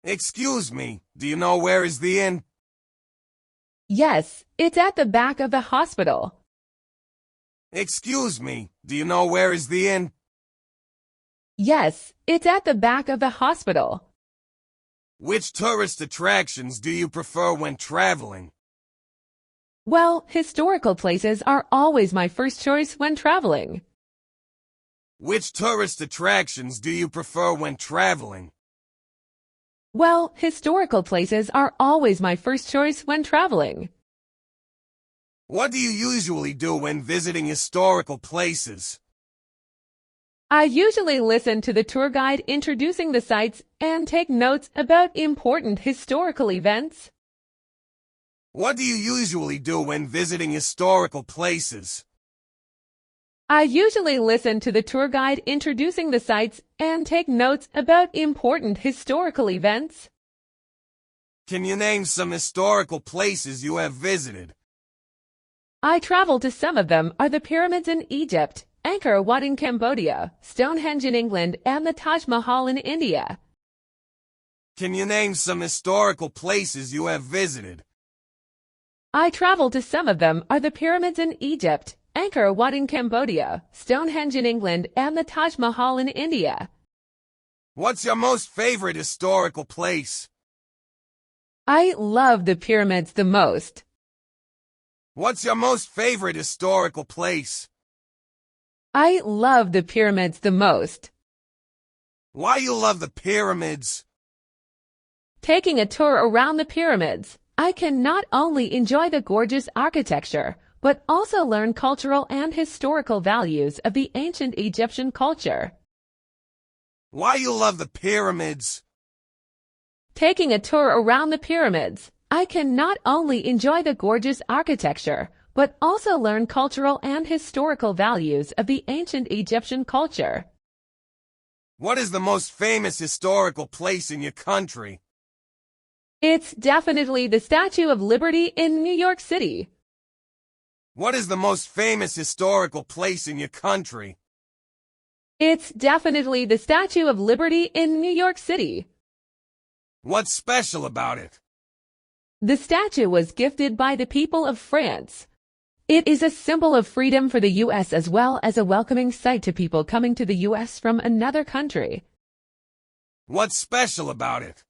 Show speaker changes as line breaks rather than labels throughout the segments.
Excuse me, do you know where is the inn?
Yes, it's at the back of the hospital.
Excuse me, do you know where is the inn?
Yes, it's at the back of the hospital.
Which tourist attractions do you prefer when traveling?
Well, historical places are always my first choice when traveling.
Which tourist attractions do you prefer when traveling?
Well, historical places are always my first choice when traveling.
What do you usually do when visiting historical places?
I usually listen to the tour guide introducing the sites and take notes about important historical events.
What do you usually do when visiting historical places?
I usually listen to the tour guide introducing the sites and take notes about important historical events.
Can you name some historical places you have visited?
I traveled to some of them are the pyramids in Egypt, Angkor Wat in Cambodia, Stonehenge in England, and the Taj Mahal in India.
Can you name some historical places you have visited?
I traveled to some of them are the pyramids in Egypt, Angkor Wat in Cambodia, Stonehenge in England, and the Taj Mahal in India.
What's your most favorite historical place?
I love the pyramids the most.
What's your most favorite historical place?
I love the pyramids the most.
Why you love the pyramids?
Taking a tour around the pyramids, I can not only enjoy the gorgeous architecture, but also learn cultural and historical values of the ancient Egyptian culture.
Why you love the pyramids?
Taking a tour around the pyramids, I can not only enjoy the gorgeous architecture, but also learn cultural and historical values of the ancient Egyptian culture.
What is the most famous historical place in your country?
It's definitely the Statue of Liberty in New York City.
What is the most famous historical place in your country?
It's definitely the Statue of Liberty in New York City.
What's special about it?
The statue was gifted by the people of France. It is a symbol of freedom for the U.S. as well as a welcoming sight to people coming to the U.S. from another country.
What's special about it?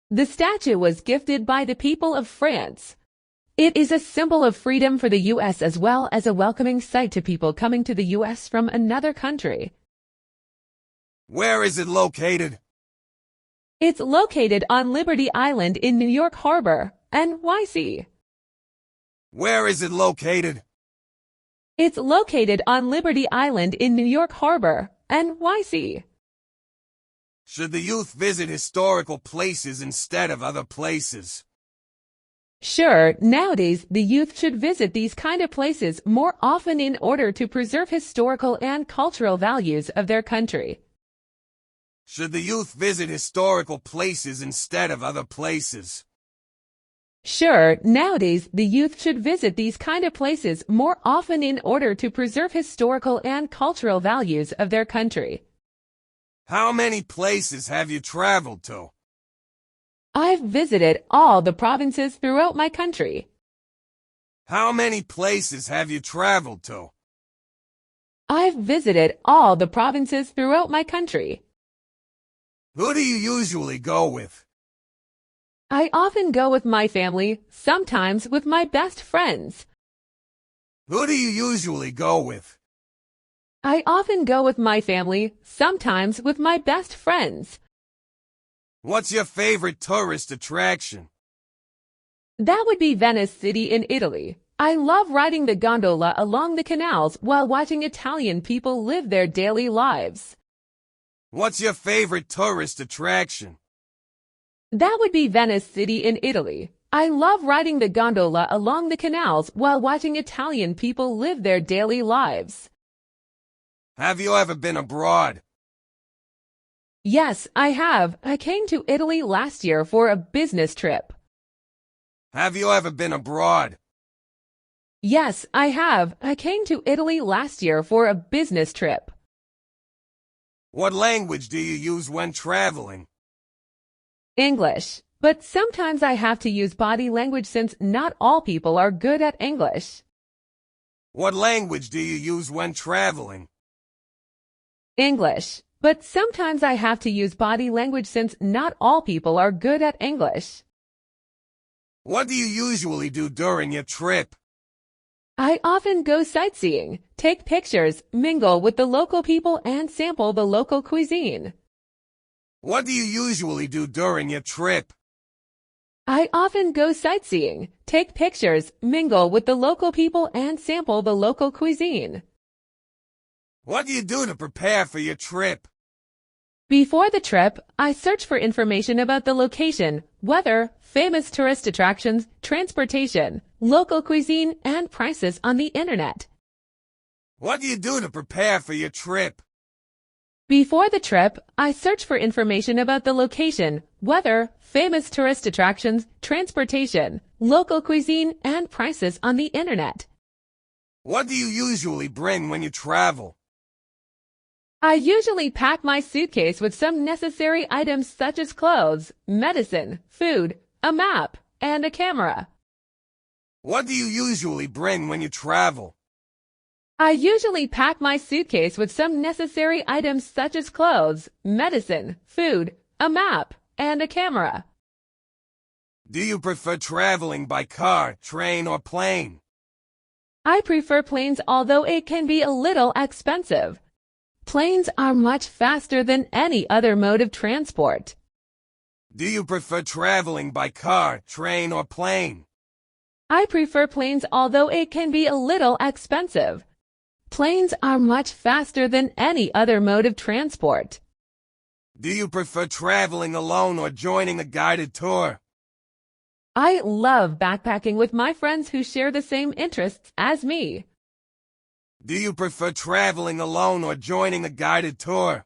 The statue was gifted by the people of France. It is a symbol of freedom for the U.S. as well as a welcoming sight to people coming to the U.S. from another country.
Where is it located?
It's located on Liberty Island in New York Harbor, NYC.
Where is it located?
It's located on Liberty Island in New York Harbor, NYC.
Should the youth visit historical places instead of other places?
Sure, nowadays the youth should visit these kind of places more often in order to preserve historical and cultural values of their country.
Should the youth visit historical places instead of other places?
Sure, nowadays the youth should visit these kind of places more often in order to preserve historical and cultural values of their country.
How many places have you traveled to?
I've visited all the provinces throughout my country.
How many places have you traveled to?
I've visited all the provinces throughout my country.
Who do you usually go with?
I often go with my family, sometimes with my best friends.
Who do you usually go with?
I often go with my family, sometimes with my best friends.
What's your favorite tourist attraction?
That would be Venice City in Italy. I love riding the gondola along the canals while watching Italian people live their daily lives.
What's your favorite tourist attraction?
That would be Venice City in Italy. I love riding the gondola along the canals while watching Italian people live their daily lives.
Have you ever been abroad?
Yes, I have. I came to Italy last year for a business trip.
Have you ever been abroad?
Yes, I have. I came to Italy last year for a business trip.
What language do you use when traveling?
English. But sometimes I have to use body language since not all people are good at English.
What language do you use when traveling?
English. But sometimes I have to use body language since not all people are good at English.
What do you usually do during your trip?
I often go sightseeing, take pictures, mingle with the local people, and sample the local cuisine.
What do you usually do during your trip?
I often go sightseeing, take pictures, mingle with the local people, and sample the local cuisine.
What do you do to prepare for your trip?
Before the trip, I search for information about the location, weather, famous tourist attractions, transportation, local cuisine, and prices on the internet.
What do you do to prepare for your trip?
Before the trip, I search for information about the location, weather, famous tourist attractions, transportation, local cuisine, and prices on the internet.
What do you usually bring when you travel?
I usually pack my suitcase with some necessary items such as clothes, medicine, food, a map, and a camera.
What do you usually bring when you travel?
I usually pack my suitcase with some necessary items such as clothes, medicine, food, a map, and a camera.
Do you prefer traveling by car, train, or plane?
I prefer planes, although it can be a little expensive. Planes are much faster than any other mode of transport.
Do you prefer traveling by car, train, or plane?
I prefer planes, although it can be a little expensive. Planes are much faster than any other mode of transport.
Do you prefer traveling alone or joining a guided tour?
I love backpacking with my friends who share the same interests as me.
Do you prefer traveling alone or joining a guided tour?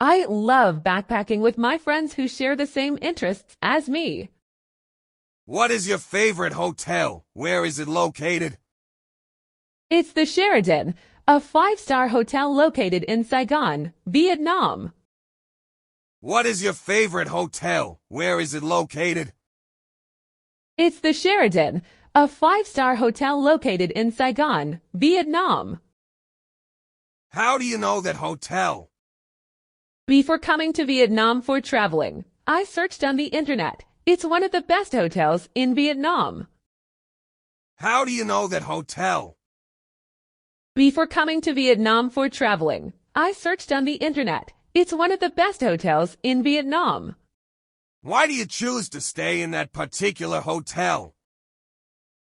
I love backpacking with my friends who share the same interests as me.
What is your favorite hotel? Where is it located?
It's the Sheraton, a 5-star hotel located in Saigon, Vietnam.
What is your favorite hotel? Where is it located?
It's the Sheraton, a 5-star hotel located in Saigon, Vietnam.
How do you know that hotel?
Before coming to Vietnam for traveling, I searched on the internet. It's one of the best hotels in Vietnam.
How do you know that hotel?
Before coming to Vietnam for traveling, I searched on the internet. It's one of the best hotels in Vietnam.
Why do you choose to stay in that particular hotel?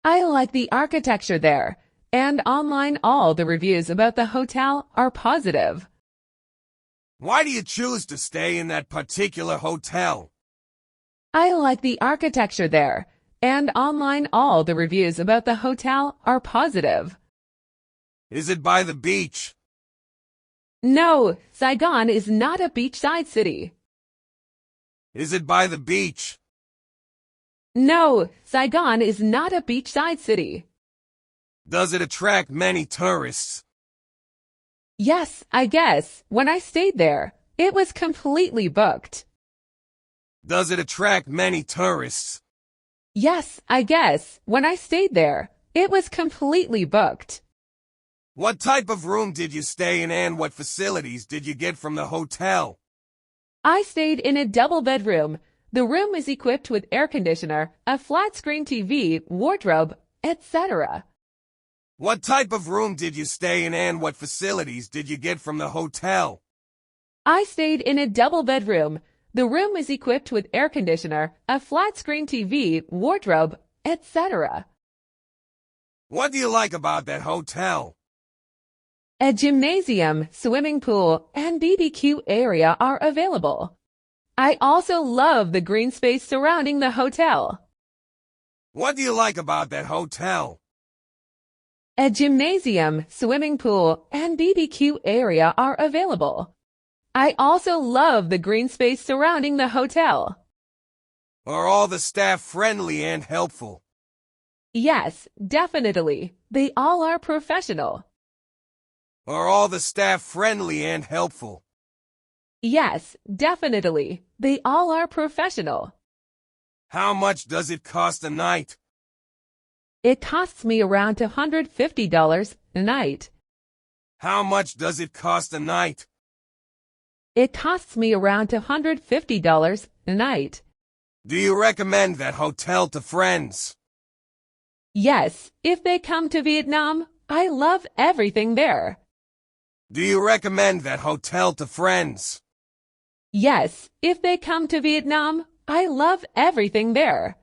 I like the architecture there, and online all the reviews about the hotel are positive.
Why do you choose to stay in that particular hotel?
I like the architecture there, and online all the reviews about the hotel are positive.
Is it by the beach?
No, Saigon is not a beachside city.
Is it by the beach?
No, Saigon is not a beachside city.
Does it attract many tourists?
Yes, I guess. When I stayed there, it was completely booked.
Does it attract many tourists?
Yes, I guess. When I stayed there, it was completely booked.
What type of room did you stay in and what facilities did you get from the hotel?
I stayed in a double bedroom. The room is equipped with air conditioner, a flat-screen TV, wardrobe, etc.
What type of room did you stay in and what facilities did you get from the hotel?
I stayed in a double bedroom. The room is equipped with air conditioner, a flat-screen TV, wardrobe, etc.
What do you like about that hotel?
A gymnasium, swimming pool, and BBQ area are available. I also love the green space surrounding the hotel.
What do you like about that hotel?
A gymnasium, swimming pool, and BBQ area are available. I also love the green space surrounding the hotel.
Are all the staff friendly and helpful?
Yes, definitely. They all are professional.
Are all the staff friendly and helpful?
Yes, definitely. They all are professional.
How much does it cost a night?
It costs me around $250 a night.
How much does it cost a night?
It costs me around $250 a night.
Do you recommend that hotel to friends?
Yes, if they come to Vietnam, I love everything there.
Do you recommend that hotel to friends?
Yes, if they come to Vietnam, I love everything there.